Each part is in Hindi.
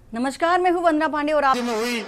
नमस्कार, मैं हूं वंदना पांडे और आप हुई।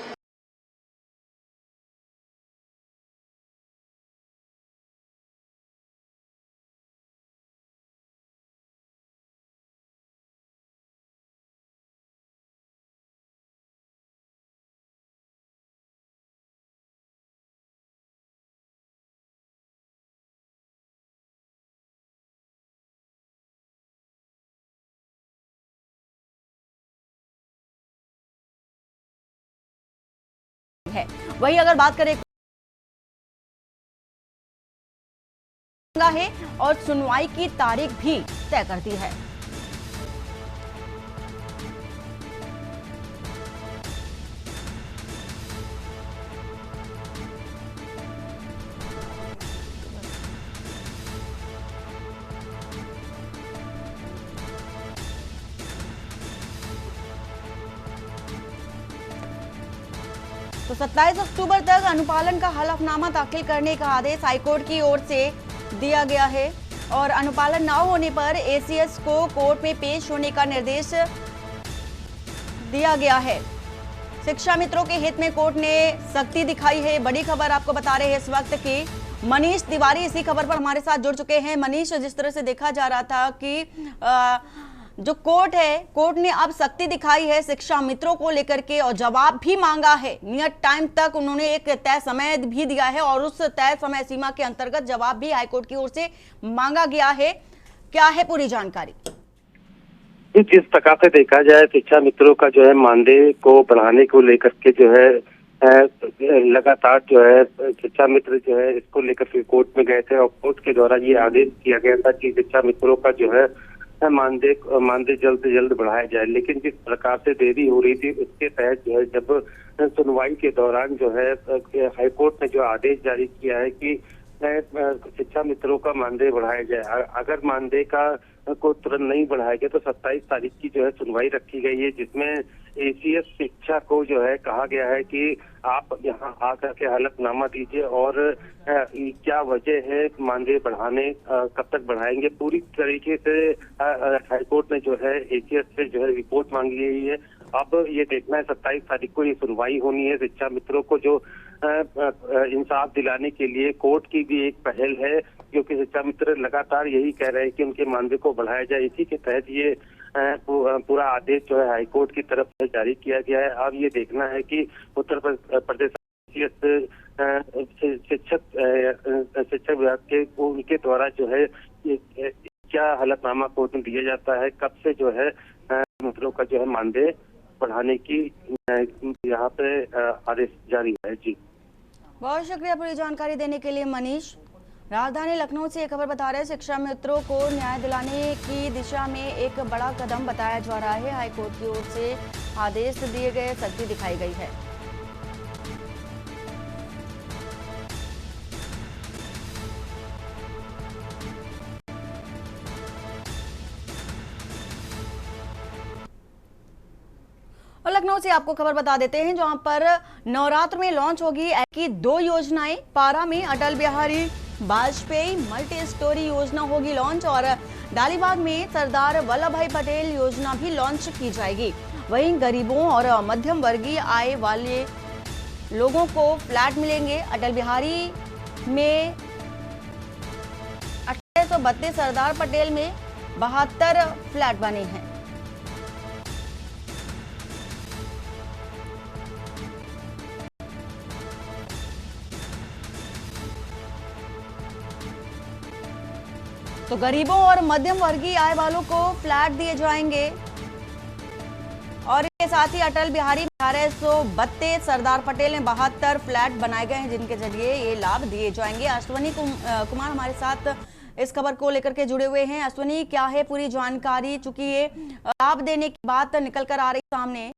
है। वही अगर बात करें है और सुनवाई की तारीख भी तय करती है। तो 27 अक्टूबर तक अनुपालन का हलफनामा दाखिल करने का आदेश हाईकोर्ट की ओर से दिया गया है और अनुपालन न होने पर एसीएस को कोर्ट में पेश होने का निर्देश दिया गया है। शिक्षा मित्रों के हित में कोर्ट ने सख्ती दिखाई है। बड़ी खबर आपको बता रहे हैं इस वक्त की मनीष तिवारी इसी खबर पर हमारे साथ जुड़ चुके हैं। मनीष, जिस तरह से देखा जा रहा था कि जो कोर्ट है, कोर्ट ने अब सख्ती दिखाई है शिक्षा मित्रों को लेकर के और जवाब भी मांगा है। नियत टाइम तक उन्होंने एक तय समय भी दिया है और उस तय समय सीमा के अंतर्गत जवाब भी हाईकोर्ट की ओर से मांगा गया है। क्या है पूरी जानकारी? जिस प्रकार से देखा जाए शिक्षा मित्रों का जो है मानदेय को बढ़ाने को लेकर के जो है लगातार जो है शिक्षा मित्र जो है इसको लेकर के कोर्ट में गए थे और कोर्ट के द्वारा ये आदेश किया गया था कि शिक्षा मित्रों का जो है मानदेय जल्द से जल्द बढ़ाया जाए। लेकिन जिस प्रकार से देरी हो रही थी उसके तहत जो है जब सुनवाई के दौरान जो है हाईकोर्ट ने जो आदेश जारी किया है कि शिक्षा मित्रों का मानदेय बढ़ाया जाए। अगर मानदेय का को तुरंत नहीं बढ़ाया गया तो 27 तारीख की जो है सुनवाई रखी गई है, जिसमें एसीएस शिक्षा को जो है कहा गया है कि आप यहाँ आकर के हलफनामा दीजिए और क्या वजह है मानदेय बढ़ाने, कब तक बढ़ाएंगे। पूरी तरीके से हाईकोर्ट ने जो है एसीएस से जो है रिपोर्ट मांगी है। अब ये देखना है 27 तारीख को ये सुनवाई होनी है। शिक्षा मित्रों को जो इंसाफ दिलाने के लिए कोर्ट की भी एक पहल है, क्योंकि शिक्षा मित्र लगातार यही कह रहे हैं कि उनके मानदेय को बढ़ाया जाए। इसी के तहत ये पूरा आदेश जो है हाईकोर्ट की तरफ से जारी किया गया है। अब ये देखना है कि उत्तर प्रदेश शिक्षक विभाग के उनके द्वारा जो है क्या हलफनामा कोर्ट में दिया जाता है, कब से जो है मित्रों का जो है मानदेय बढ़ाने की यहाँ पे आदेश जारी है। जी, बहुत शुक्रिया पूरी जानकारी देने के लिए मनीष। राजधानी लखनऊ से एक खबर बता रहे हैं शिक्षा मित्रों को न्याय दिलाने की दिशा में एक बड़ा कदम बताया जा रहा है। हाईकोर्ट की ओर से आदेश दिए गए, सख्ती दिखाई गई है। और लखनऊ से आपको खबर बता देते हैं जहां पर नवरात्र में लॉन्च होगी की 2 योजनाएं। पारा में अटल बिहारी वाजपेयी मल्टी स्टोरी योजना होगी लॉन्च और डालीबाग में सरदार वल्लभ भाई पटेल योजना भी लॉन्च की जाएगी। वहीं गरीबों और मध्यम वर्गीय आय वाले लोगों को फ्लैट मिलेंगे। अटल बिहारी में 1832, सरदार पटेल में 72 फ्लैट बने हैं। तो गरीबों और मध्यम वर्गीय आय वालों को फ्लैट दिए जाएंगे और इसके साथ ही अटल बिहारी 1832, सरदार पटेल में 72 फ्लैट बनाए गए हैं जिनके जरिए ये लाभ दिए जाएंगे। अश्वनी कुमार हमारे साथ इस खबर को लेकर के जुड़े हुए हैं। अश्वनी, क्या है पूरी जानकारी, चूंकि ये लाभ देने की बात निकल कर आ रही सामने?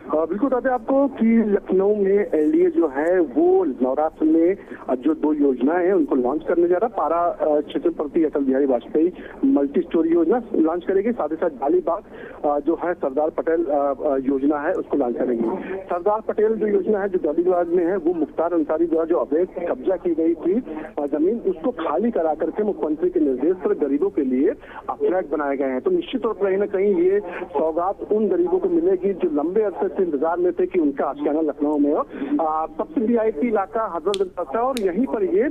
बिल्कुल बताते हैं आपको कि लखनऊ में एलडीए जो है वो नवरात्र में जो 2 योजनाएं हैं उनको लॉन्च करने जा रहा है। पारा छत्रपति अटल बिहारी वाजपेयी मल्टी स्टोरी योजना लॉन्च करेगी, साथ ही साथ जालीबाग जो है सरदार पटेल योजना है उसको लॉन्च करेगी। सरदार पटेल जो योजना है जो जालीबाग में है वो मुख्तार अंसारी द्वारा जो अवैध कब्जा की गई थी जमीन उसको खाली करा करके मुख्यमंत्री के निर्देश पर गरीबों के लिए फ्लैट बनाए गए हैं। तो निश्चित तौर पर कहीं ना कहीं ये सौगात उन गरीबों को मिलेगी जो लंबे अरसे से इंतजार में थे कि उनका आशियाना लखनऊ में हो। सबसे वीआईपी इलाका हजरत और यहीं पर ये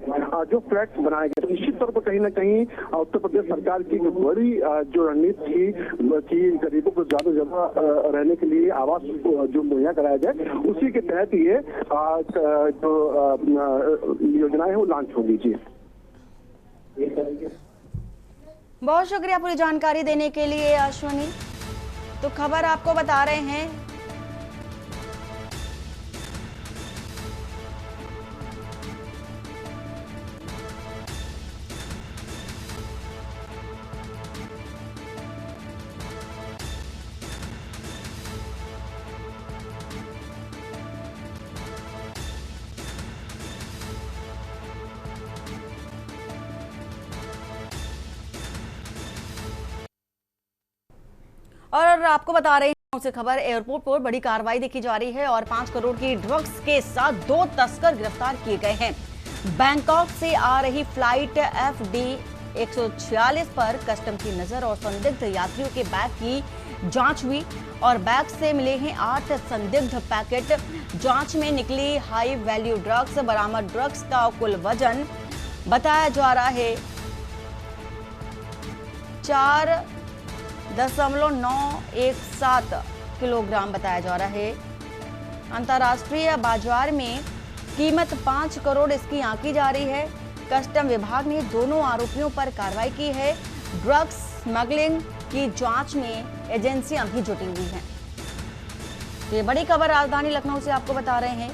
जो फ्लैट बनाए गए। तो निश्चित तौर पर कहीं ना कहीं उत्तर प्रदेश सरकार की जो बड़ी जो रणनीति थी कि गरीबों को ज्यादा से ज्यादा रहने के लिए आवास जो मुहैया कराया जाए, उसी के तहत ये जो योजनाएं वो लॉन्च होगी। जी बहुत शुक्रिया पूरी जानकारी देने के लिए अश्वनी। तो खबर आपको बता रहे हैं और आपको बता रहे हैं उसे खबर एयरपोर्ट पर बड़ी कार्रवाई देखी जा रही है और 5 करोड़ की ड्रग्स के साथ 2 तस्कर गिरफ्तार किए गए हैं। बैंकॉक से आ रही फ्लाइट FD 146 पर कस्टम की नजर और संदिग्ध यात्रियों के बैग की जांच हुई और बैग से मिले हैं 8 संदिग्ध पैकेट। जांच में निकली हाई वैल्यू ड्रग्स। बरामद ड्रग्स का कुल वजन बताया जा रहा है 4.917 किलोग्राम बताया जा रहा है। अंतर्राष्ट्रीय बाजार में कीमत 5 करोड़ इसकी आंकी जा रही है। कस्टम विभाग ने दोनों आरोपियों पर कार्रवाई की है। ड्रग्स स्मगलिंग की जांच में एजेंसियां भी जुटी हुई हैं। तो ये बड़ी खबर राजधानी लखनऊ से आपको बता रहे हैं।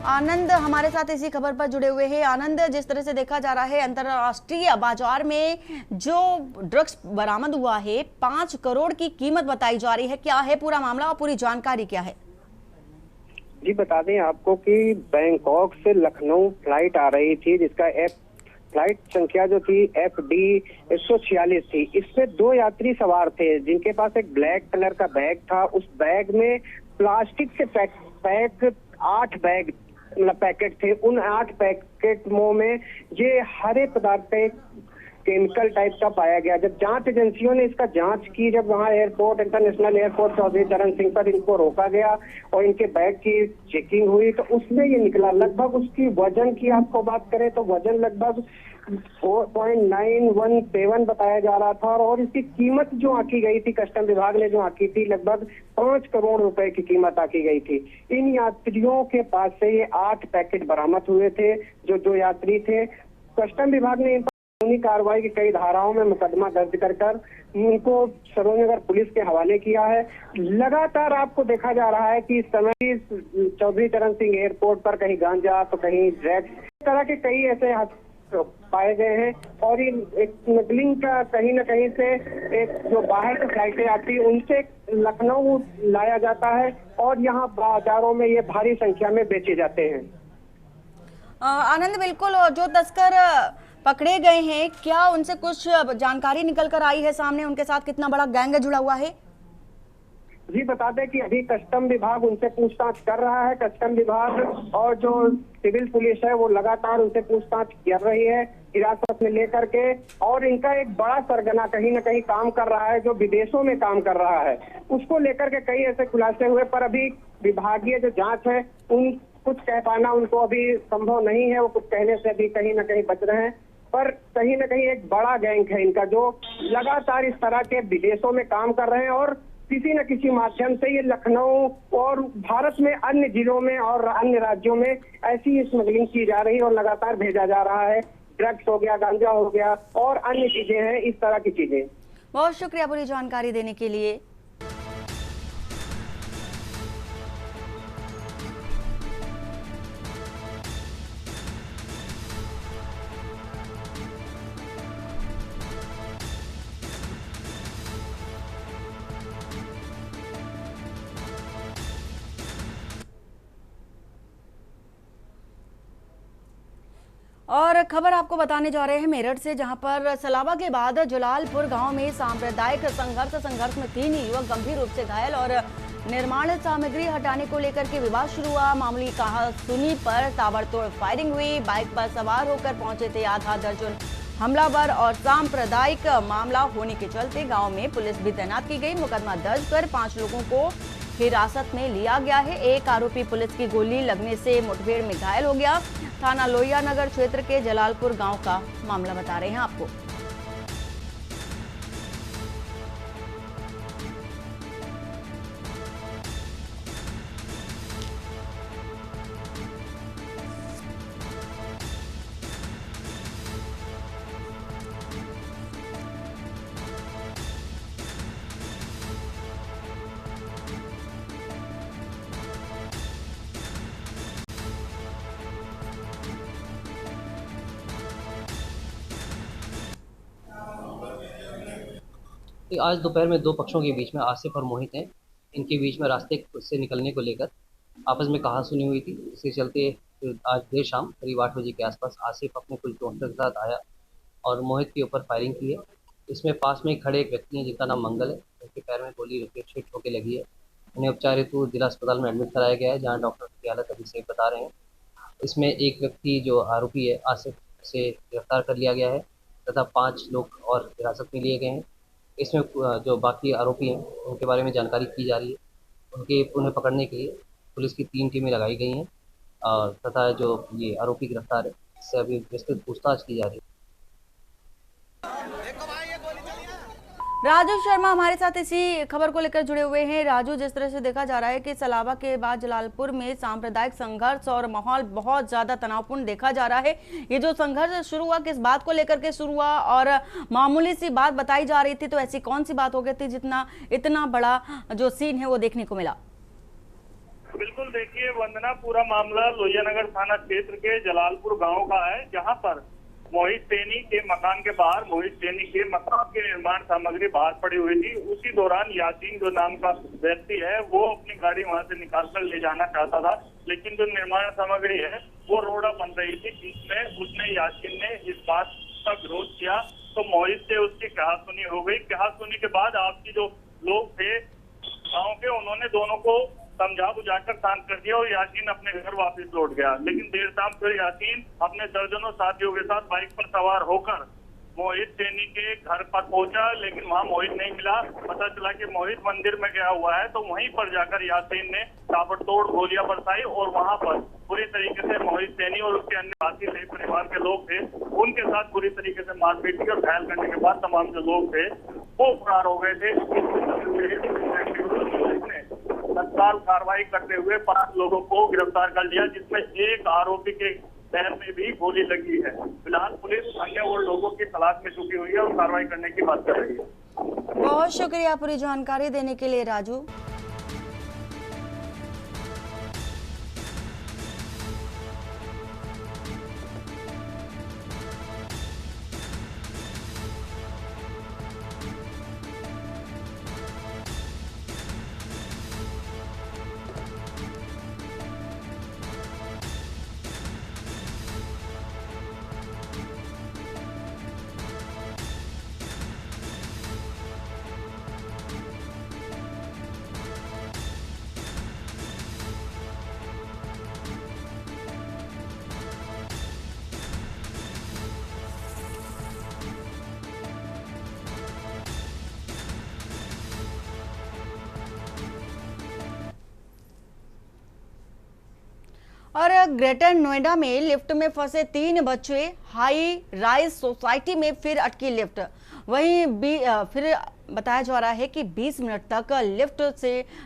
आनंद हमारे साथ इसी खबर पर जुड़े हुए हैं। आनंद, जिस तरह से देखा जा रहा है अंतरराष्ट्रीय बाजार में जो ड्रग्स बरामद हुआ है 5 करोड़ की कीमत बताई जा रही है, क्या है पूरा मामला और पूरी जानकारी क्या है? जी बता दें आपको कि बैंकॉक से लखनऊ फ्लाइट आ रही थी जिसका फ्लाइट संख्या जो थी FD 146 थी। इसमें 2 यात्री सवार थे जिनके पास एक ब्लैक कलर का बैग था। उस बैग में प्लास्टिक से पैक 8 बैग मतलब पैकेट थे। उन 8 पैकेट में ये हरे पदार्थ केमिकल टाइप का पाया गया। जब जांच एजेंसियों ने इसका जांच की, जब वहां एयरपोर्ट इंटरनेशनल एयरपोर्ट चौधरी चरण सिंह पर इनको रोका गया और इनके बैग की चेकिंग हुई तो उसमें ये निकला। लगभग उसकी वजन की आपको बात करें तो वजन लगभग 4.917 बताया जा रहा था और इसकी कीमत जो आंकी गई थी, कस्टम विभाग ने जो आंकी थी, लगभग 5 करोड़ रुपए की कीमत आंकी गई थी। इन यात्रियों के पास से ये 8 पैकेट बरामद हुए थे। जो 2 यात्री थे, कस्टम विभाग ने इन पर कानूनी कार्रवाई की कई धाराओं में मुकदमा दर्ज कर उनको सरोजनगर पुलिस के हवाले किया है। लगातार आपको देखा जा रहा है कि इस समय चौधरी चरण सिंह एयरपोर्ट पर कहीं गांजा तो कहीं ड्रग्स, इस तरह के कई ऐसे पाए गए हैं और ये एक स्मगलिंग का कहीं न कहीं से एक जो बाहर से फ्लाइटें आती उनसे लखनऊ लाया जाता है और यहाँ बाजारों में ये भारी संख्या में बेचे जाते हैं। आनंद, बिल्कुल, जो तस्कर पकड़े गए हैं क्या उनसे कुछ जानकारी निकल कर आई है सामने? उनके साथ कितना बड़ा गैंग जुड़ा हुआ है? जी बता दें कि अभी कस्टम विभाग उनसे पूछताछ कर रहा है। कस्टम विभाग और जो सिविल पुलिस है वो लगातार उनसे पूछताछ कर रही है हिरासत में लेकर के और इनका एक बड़ा सरगना कहीं न कहीं काम कर रहा है जो विदेशों में काम कर रहा है। उसको लेकर के कई ऐसे खुलासे हुए पर अभी विभागीय जो जांच है उन कुछ कह पाना उनको अभी संभव नहीं है। वो कुछ कहने से अभी कहीं न कहीं बच रहे हैं पर कहीं न कहीं एक बड़ा गैंग है इनका जो लगातार इस तरह के विदेशों में काम कर रहे हैं और किसी न किसी माध्यम से ये लखनऊ और भारत में अन्य जिलों में और अन्य राज्यों में ऐसी स्मगलिंग की जा रही है और लगातार भेजा जा रहा है। ड्रग्स हो गया, गांजा हो गया और अन्य चीजें हैं, इस तरह की चीजें। बहुत शुक्रिया पूरी जानकारी देने के लिए। और खबर आपको बताने जा रहे हैं मेरठ से, जहां पर सलावा के बाद जलालपुर गांव में सांप्रदायिक संघर्ष में 3 युवक गंभीर रूप से घायल और निर्माण सामग्री हटाने को लेकर के विवाद शुरू हुआ। मामूली कहासुनी पर ताबड़तोड़ फायरिंग हुई। बाइक पर सवार होकर पहुंचे थे आधा दर्जन हमलावर और सांप्रदायिक मामला होने के चलते गांव में पुलिस भी तैनात की गई। मुकदमा दर्ज कर 5 लोगों को हिरासत में लिया गया है। एक आरोपी पुलिस की गोली लगने से मुठभेड़ में घायल हो गया। थाना लोहिया नगर क्षेत्र के जलालपुर गांव का मामला बता रहे हैं आपको। आज दोपहर में 2 पक्षों के बीच में आसिफ और मोहित हैं। इनके बीच में रास्ते से निकलने को लेकर आपस में कहासुनी हुई थी। इसके चलते आज देर शाम करीब 8 बजे के आसपास आसिफ अपने कुछ दोस्तों के साथ आया और मोहित के ऊपर फायरिंग की है। इसमें पास में खड़े एक व्यक्ति हैं जिनका नाम मंगल है। उनके पैर में गोली हिट होकर लगी है। उन्हें उपचार हेतु जिला अस्पताल में एडमिट कराया गया है, जहाँ डॉक्टर की हालत अभी सही बता रहे हैं। इसमें एक व्यक्ति जो आरोपी है आसिफ से गिरफ्तार कर लिया गया है तथा 5 लोग और हिरासत में लिए गए हैं। इसमें जो बाकी आरोपी हैं उनके बारे में जानकारी की जा रही है। उन्हें पकड़ने के लिए पुलिस की 3 टीमें लगाई गई हैं तथा जो ये आरोपी गिरफ्तार है इससे अभी विस्तृत पूछताछ की जा रही है। राजू शर्मा हमारे साथ इसी खबर को लेकर जुड़े हुए हैं। राजू, जिस तरह से देखा जा रहा है कि सलावा के बाद जलालपुर में सांप्रदायिक संघर्ष और माहौल बहुत ज्यादा तनावपूर्ण देखा जा रहा है। ये जो संघर्ष शुरू हुआ किस बात को लेकर के शुरू हुआ और मामूली सी बात बताई जा रही थी, तो ऐसी कौन सी बात हो गई थी जितना इतना बड़ा जो सीन है वो देखने को मिला? बिल्कुल, देखिए वंदना, पूरा मामला लोहिया नगर थाना क्षेत्र के जलालपुर गाँव का है, जहाँ पर मोहित सैनी के मकान के बाहर मोहित सैनी के मकान की निर्माण सामग्री बाहर पड़ी हुई थी। उसी दौरान यासीन जो नाम का व्यक्ति है वो अपनी गाड़ी वहां से निकाल कर ले जाना चाहता था, लेकिन जो निर्माण सामग्री है वो रोड़ा बन रही थी, जिसमें उसने यासीन ने इस बात का विरोध किया तो मोहित से उसकी कहासुनी हो गई। कहासुनी के बाद आपकी जो लोग थे गाँव के, उन्होंने दोनों को समझा बुझाकर शांत कर दिया और यासीन अपने घर वापस लौट गया। लेकिन देर शाम फिर यासीन अपने दर्जनों साथियों के साथ बाइक पर सवार होकर मोहित सैनी के घर पर पहुंचा, लेकिन वहां मोहित नहीं मिला। पता चला कि मोहित मंदिर में गया हुआ है, तो वहीं पर जाकर यासीन ने ताबड़तोड़ गोलियां बरसाई और वहां पर बुरी तरीके से मोहित सैनी और उसके अन्य साथी थे, परिवार के लोग थे, उनके साथ बुरी तरीके से मारपीट की और घायल करने के बाद तमाम जो लोग थे वो फरार हो गए थे। तत्काल कार्रवाई करते हुए 5 लोगों को गिरफ्तार कर लिया, जिसमें एक आरोपी के पैर में भी गोली लगी है। फिलहाल पुलिस अन्य और लोगों की तलाश में जुटी हुई है और कार्रवाई करने की बात कर रही है। बहुत शुक्रिया पूरी जानकारी देने के लिए राजू। और ग्रेटर नोएडा में लिफ्ट में फंसे 3 बच्चे, हाई राइज सोसाइटी में फिर अटकी लिफ्ट। वहीं फिर बताया जा रहा है कि 20 मिनट तक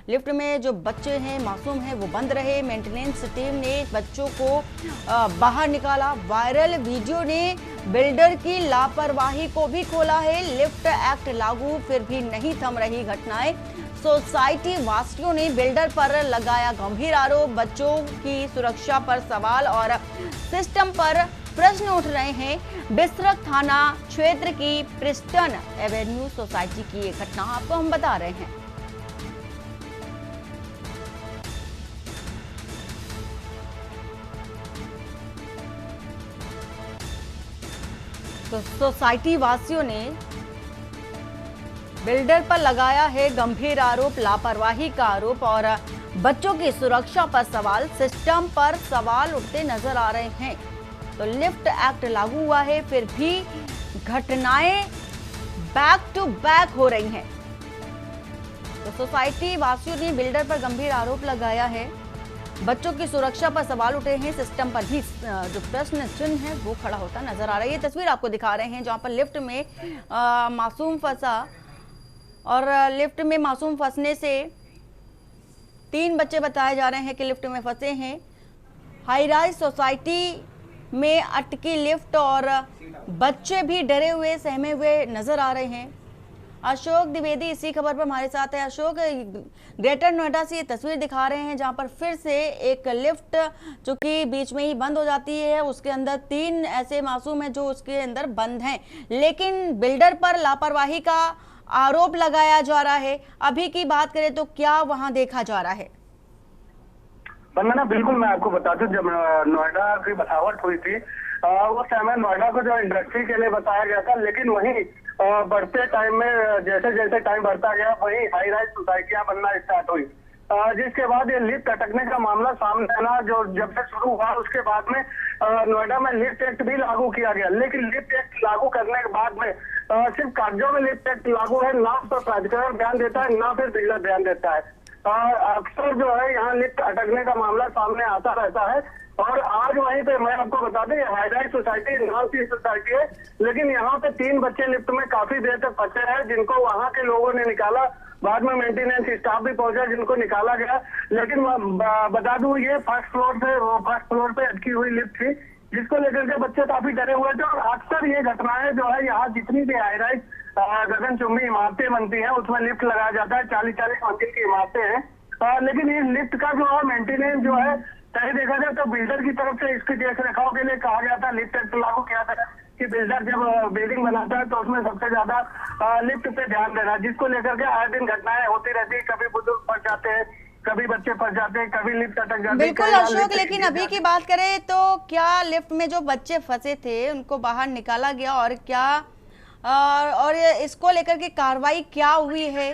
लिफ्ट में जो बच्चे हैं मासूम हैं वो बंद रहे। मेंटेनेंस टीम ने बच्चों को बाहर निकाला। वायरल वीडियो ने बिल्डर की लापरवाही को भी खोला है। लिफ्ट एक्ट लागू फिर भी नहीं थम रही घटनाएं। सोसाइटी वासियों ने बिल्डर पर लगाया गंभीर आरोप। बच्चों की सुरक्षा पर सवाल और सिस्टम पर प्रश्न उठ रहे हैं। बिसरख थाना क्षेत्र की प्रिस्टन एवेन्यू सोसाइटी की ये घटना आपको हम बता रहे हैं। तो सोसाइटी वासियों ने बिल्डर पर लगाया है गंभीर आरोप, लापरवाही का आरोप और बच्चों की सुरक्षा पर सवाल, सिस्टम पर सवाल उठते नजर आ रहे हैं। तो लिफ्ट एक्ट लागू हुआ है, फिर भी घटनाएं बैक टू बैक हो रही हैं। तो सोसाइटी वासियों ने बिल्डर पर गंभीर आरोप लगाया है, बच्चों की सुरक्षा पर सवाल उठे हैं, सिस्टम पर भी जो प्रश्न चिन्ह है वो खड़ा होता नजर आ रहा है। ये तस्वीर आपको दिखा रहे हैं जहां पर लिफ्ट में मासूम फंसा और लिफ्ट में मासूम फंसने से 3 बच्चे बताए जा रहे हैं कि लिफ्ट में फंसे हैं। हाई राइज सोसाइटी में अटकी लिफ्ट और बच्चे भी डरे हुए सहमे हुए नजर आ रहे हैं। अशोक द्विवेदी इसी खबर पर हमारे साथ है। अशोक, ग्रेटर नोएडा से ये तस्वीर दिखा रहे हैं जहां पर फिर से एक लिफ्ट जो कि बीच में ही बंद हो जाती है, उसके अंदर 3 ऐसे मासूम हैं जो उसके अंदर बंद हैं, लेकिन बिल्डर पर लापरवाही का आरोप लगाया जा रहा है। अभी की बात करें तो क्या वहां देखा जा रहा है? वंदना, बिल्कुल मैं आपको बता दूं, जब नोएडा की बसावट हुई थी उस समय नोएडा को जो इंडस्ट्री के लिए बताया गया था, लेकिन वहीं बढ़ते टाइम में जैसे जैसे टाइम बढ़ता गया वहीं हाई राइज सोसाइटियां बनना स्टार्ट हुई, जिसके बाद ये लिफ्ट अटकने का मामला सामने आना जो जब से शुरू हुआ, उसके बाद में नोएडा में लिफ्ट एक्ट भी लागू किया गया। लेकिन लिफ्ट एक्ट लागू करने के बाद में सिर्फ कागजों में लिफ्ट एक्ट लागू है, ना उस पर प्राधिकरण ध्यान देता है, ना फिर बिल्डर ध्यान देता है। अक्सर जो है यहाँ लिफ्ट अटकने का मामला सामने आता रहता है। और आज वहीं पे मैं आपको बता दें, हाई राइज सोसाइटी नाम की सोसाइटी है, लेकिन यहाँ पे 3 बच्चे लिफ्ट में काफी देर तक फंसे हैं, जिनको वहाँ के लोगों ने निकाला। बाद में मेंटेनेंस स्टाफ भी पहुंचा जिनको निकाला गया। लेकिन बता दूं, ये फर्स्ट फ्लोर पे अटकी हुई लिफ्ट थी, जिसको लेकर के बच्चे काफी डरे हुए थे। और अक्सर ये घटनाएं जो है यहाँ जितनी भी हाई राइज गगनचुंबी इमारतें बनती हैं उसमें लिफ्ट लगाया जाता है, 40-40 मंजिल की इमारतें हैं। लेकिन ये लिफ्ट का जो है मेंटेनेंस जो है, सही देखा जाए तो बिल्डर की तरफ से इसकी देख रखाव के लिए कहा गया था, लिफ्ट एक्ट लागू किया था कि बिल्डर जब बिल्डिंग बनाता है तो उसमें सबसे ज्यादा लिफ्ट पे ध्यान देना, जिसको लेकर के आए दिन घटनाएं होती रहती है। कभी बुजुर्ग फंस जाते हैं, कभी बच्चे फंस जाते हैं, कभी लिफ्ट अटक जाती है। बिल्कुल अशोक, लेकिन अभी की बात करें तो क्या लिफ्ट में जो बच्चे फंसे थे उनको बाहर निकाला गया और क्या और इसको लेकर के कार्रवाई क्या हुई है?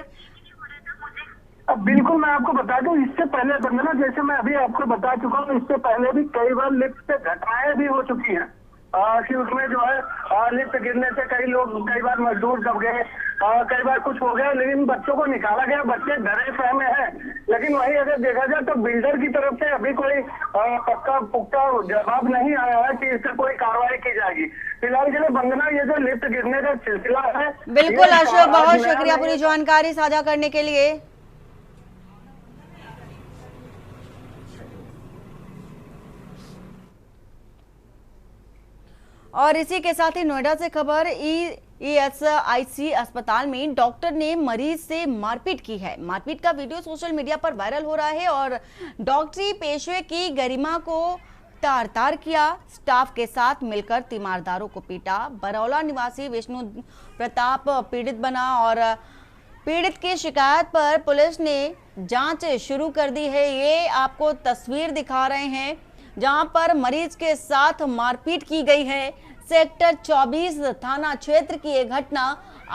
अब बिल्कुल मैं आपको बता दूं, इससे पहले वंदना, जैसे मैं अभी आपको बता चुका हूँ, इससे पहले भी कई बार लिफ्ट से घटनाएं भी हो चुकी हैं कि उसमें जो है लिफ्ट गिरने से कई बार मजदूर दब गए, कई बार कुछ हो गया, लेकिन बच्चों को निकाला गया, बच्चे डरे सहमे हैं। लेकिन वही अगर देखा जाए तो बिल्डर की तरफ से अभी कोई पक्का पुख्ता जवाब नहीं आया है कि इससे कोई कार्रवाई की जाएगी। फिलहाल के लिए वंदना, ये जो लिफ्ट गिरने का सिलसिला है। बिल्कुल अशोक, बहुत शुक्रिया पूरी जानकारी साझा करने के लिए। और इसी के साथ ही नोएडा से खबर, ESIC अस्पताल में डॉक्टर ने मरीज से मारपीट की है। मारपीट का वीडियो सोशल मीडिया पर वायरल हो रहा है और डॉक्टरी पेशे की गरिमा को तार-तार किया। स्टाफ के साथ मिलकर तीमारदारों को पीटा। बरौला निवासी विष्णु प्रताप पीड़ित बना और पीड़ित की शिकायत पर पुलिस ने जांच शुरू कर दी है। ये आपको तस्वीर दिखा रहे हैं जहां पर मरीज के साथ मारपीट की गई है। सेक्टर 24 थाना क्षेत्र की एक घटना,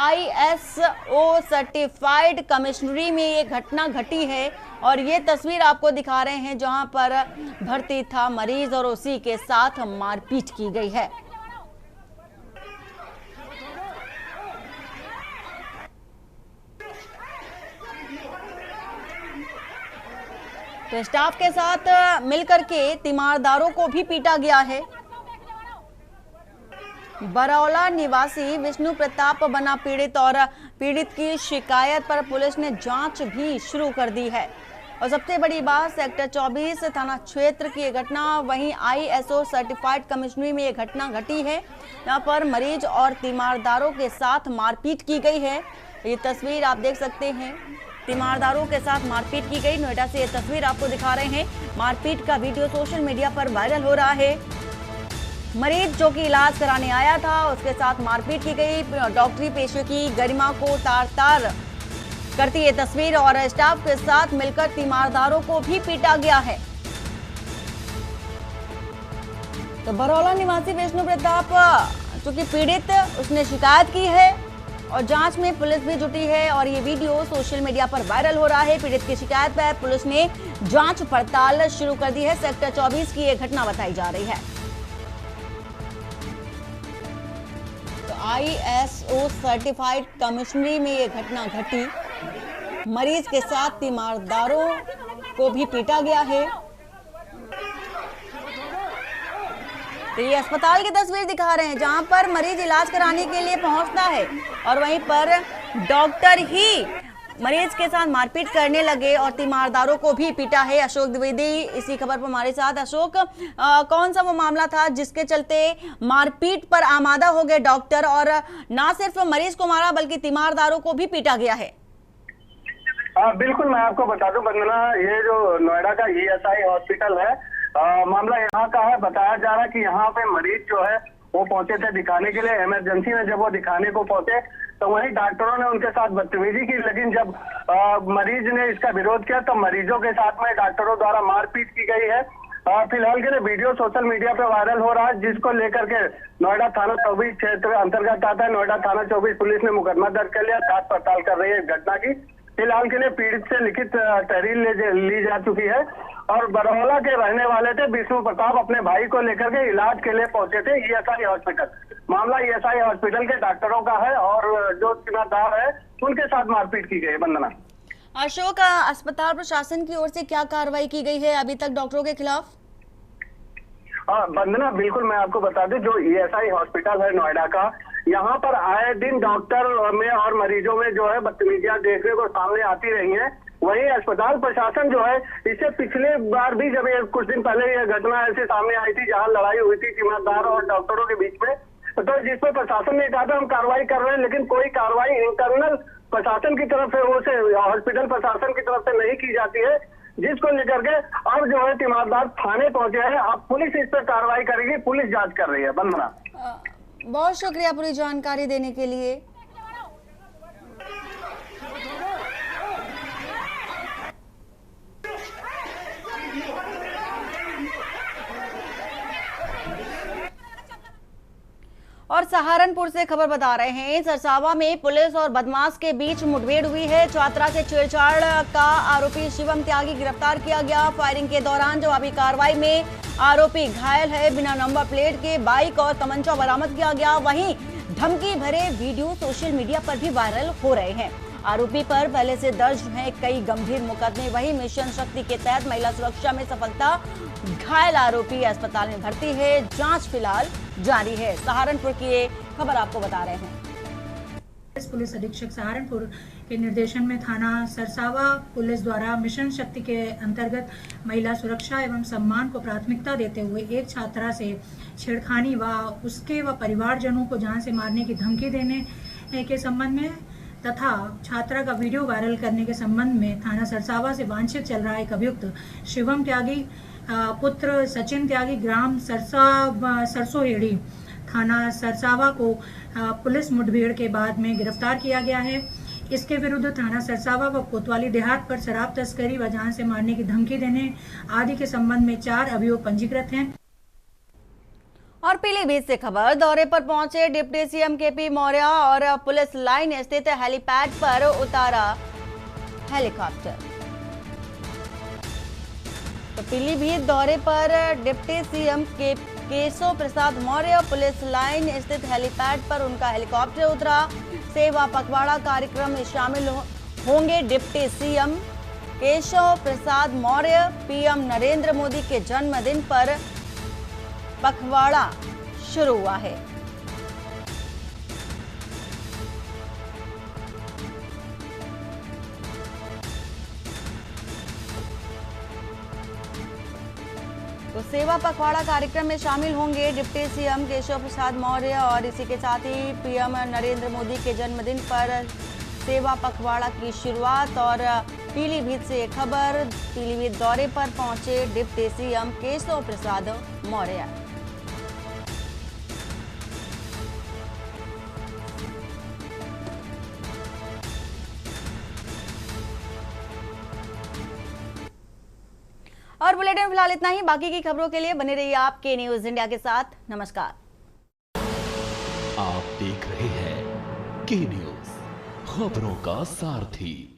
ISO सर्टिफाइड कमिश्नरी में ये घटना घटी है और ये तस्वीर आपको दिखा रहे हैं जहां पर भर्ती था मरीज और उसी के साथ मारपीट की गई है। तो स्टाफ के साथ मिलकर के तीमारदारों को भी पीटा गया है। बरौला निवासी विष्णु प्रताप बना पीड़ित और पीड़ित की शिकायत पर पुलिस ने जांच भी शुरू कर दी है। और सबसे बड़ी बात, सेक्टर 24 थाना क्षेत्र की ये घटना, वहीं ISO सर्टिफाइड कमिश्नरी में ये घटना घटी है। यहाँ पर मरीज और तीमारदारों के साथ मारपीट की गई है। ये तस्वीर आप देख सकते हैं, तीमारदारों के साथ मारपीट की गई। नोएडा से ये तस्वीर आपको दिखा रहे हैं। मारपीट का वीडियो सोशल मीडिया पर वायरल हो रहा है। मरीज जो कि इलाज कराने आया था उसके साथ मारपीट की गई। डॉक्टरी पेशे की गरिमा को तार-तार करती ये तस्वीर और स्टाफ के साथ मिलकर तीमारदारों को भी पीटा गया है। तो बरौला निवासी विष्णु प्रताप चूंकि पीड़ित उसने शिकायत की है और जांच में पुलिस भी जुटी है और ये वीडियो सोशल मीडिया पर वायरल हो रहा है। पीड़ित की शिकायत पर पुलिस ने जांच पड़ताल शुरू कर दी है। सेक्टर 24 की ये घटना बताई जा रही है। तो ISO सर्टिफाइड कमिश्नरी में ये घटना घटी। मरीज के साथ तीमारदारों को भी पीटा गया है। तो ये अस्पताल की तस्वीर दिखा रहे हैं जहां पर मरीज इलाज कराने के लिए पहुंचता है और वहीं पर डॉक्टर ही मरीज के साथ मारपीट करने लगे और तीमारदारों को भी पीटा है। अशोक द्विवेदी इसी खबर पर हमारे साथ। अशोक, कौन सा वो मामला था जिसके चलते मारपीट पर आमादा हो गए डॉक्टर और ना सिर्फ मरीज को मारा बल्कि तीमारदारों को भी पीटा गया है? बिल्कुल, मैं आपको बता दूं वंदना, ये जो नोएडा का ESI हॉस्पिटल है, मामला यहाँ का है। बताया जा रहा है कि यहाँ पे मरीज जो है वो पहुंचे थे दिखाने के लिए। इमरजेंसी में जब वो दिखाने को पहुंचे तो वहीं डॉक्टरों ने उनके साथ बदतमीजी की, लेकिन जब मरीज ने इसका विरोध किया तो मरीजों के साथ में डॉक्टरों द्वारा मारपीट की गई है। फिलहाल के लिए वीडियो सोशल मीडिया पे वायरल हो रहा है, जिसको लेकर के नोएडा थाना 24 क्षेत्र अंतर्गत आता है। नोएडा थाना 24 पुलिस ने मुकदमा दर्ज कर लिया, जांच पड़ताल कर रही है इस घटना की। फिलहाल के लिए पीड़ित से लिखित तहरीर ली जा चुकी है और बरौला के रहने वाले थे विष्णु प्रताप अपने भाई को लेकर के इलाज के लिए पहुंचे थे ESI हॉस्पिटल। मामला ESI हॉस्पिटल के डॉक्टरों का है और जो जिम्मेदार है उनके साथ मारपीट की गई। वंदना। अशोक, अस्पताल प्रशासन की ओर से क्या कार्रवाई की गई है अभी तक डॉक्टरों के खिलाफ? वंदना, बिल्कुल मैं आपको बता दूं, जो ESI हॉस्पिटल है नोएडा का, यहाँ पर आए दिन डॉक्टर में और मरीजों में जो है बदतमीजियां देखने को सामने आती रही हैं। वहीं अस्पताल प्रशासन जो है, इससे पिछले बार भी जब कुछ दिन पहले ये घटना ऐसे सामने आई थी जहां लड़ाई हुई थी तीमारदार और डॉक्टरों के बीच में, तो जिसपे प्रशासन ने कहा था हम कार्रवाई कर रहे हैं, लेकिन कोई कार्रवाई इंटरनल प्रशासन की तरफ से, उसे हॉस्पिटल प्रशासन की तरफ से नहीं की जाती है, जिसको लेकर के अब जो है तीमारदार थाने पहुंचे हैं। अब पुलिस इस पर कार्रवाई करेगी, पुलिस जांच कर रही है। वंदना, बहुत शुक्रिया पूरी जानकारी देने के लिए। और सहारनपुर से खबर बता रहे हैं, सरसावा में पुलिस और बदमाश के बीच मुठभेड़ हुई है। छात्रा से छेड़छाड़ का आरोपी शिवम त्यागी गिरफ्तार किया गया। फायरिंग के दौरान जवाबी कार्रवाई में आरोपी घायल है। बिना नंबर प्लेट के बाइक और तमंचा बरामद किया गया। वहीं धमकी भरे वीडियो सोशल मीडिया पर भी वायरल हो रहे हैं। आरोपी पर पहले से दर्ज हैं कई गंभीर मुकदमे। वहीं मिशन शक्ति के तहत महिला सुरक्षा में सफलता। घायल आरोपी अस्पताल में भर्ती है। जांच फिलहाल जारी है। सहारनपुर की ये खबर आपको बता रहे हैं। पुलिस अधीक्षक सहारनपुर के निर्देशन में थाना सरसावा पुलिस द्वारा मिशन शक्ति के अंतर्गत महिला सुरक्षा एवं सम्मान को प्राथमिकता देते हुए एक छात्रा से छेड़खानी व उसके व परिवारजनों को जान से मारने की धमकी देने के संबंध में तथा छात्रा का वीडियो वायरल करने के संबंध में थाना सरसावा से वांछित चल रहा एक अभियुक्त शिवम त्यागी पुत्र सचिन त्यागी ग्राम सरसोहेड़ी थाना सरसावा को पुलिस मुठभेड़ के बाद में गिरफ्तार किया गया है। इसके विरुद्ध थाना सरसावा व कोतवाली देहात पर शराब तस्करी व जान से मारने की धमकी देने आदि के संबंध में 4 अभियोग पंजीकृत हैं। और पीलीभीत से खबर, दौरे पर पहुंचे डिप्टी सीएम केपी मौर्य और पुलिस लाइन स्थित हेलीपैड पर उतारा हेलीकॉप्टर। तो पीलीभीत दौरे पर deputy CM Keshav Prasad Maurya police line स्थित हेलीपैड पर उनका हेलीकॉप्टर उतरा। सेवा पखवाड़ा कार्यक्रम में शामिल होंगे deputy CM Keshav Prasad Maurya. PM Narendra Modi के जन्मदिन पर पखवाड़ा शुरू हुआ है। तो सेवा पखवाड़ा कार्यक्रम में शामिल होंगे डिप्टी सीएम केशव प्रसाद मौर्य और इसी के साथ ही पीएम नरेंद्र मोदी के जन्मदिन पर सेवा पखवाड़ा की शुरुआत। और पीलीभीत से खबर, पीलीभीत दौरे पर पहुंचे डिप्टी सीएम केशव प्रसाद मौर्य। और बुलेटिन फिलहाल इतना ही। बाकी की खबरों के लिए बने रहिए आप के न्यूज इंडिया के साथ। नमस्कार। आप देख रहे हैं के न्यूज, खबरों का सारथी।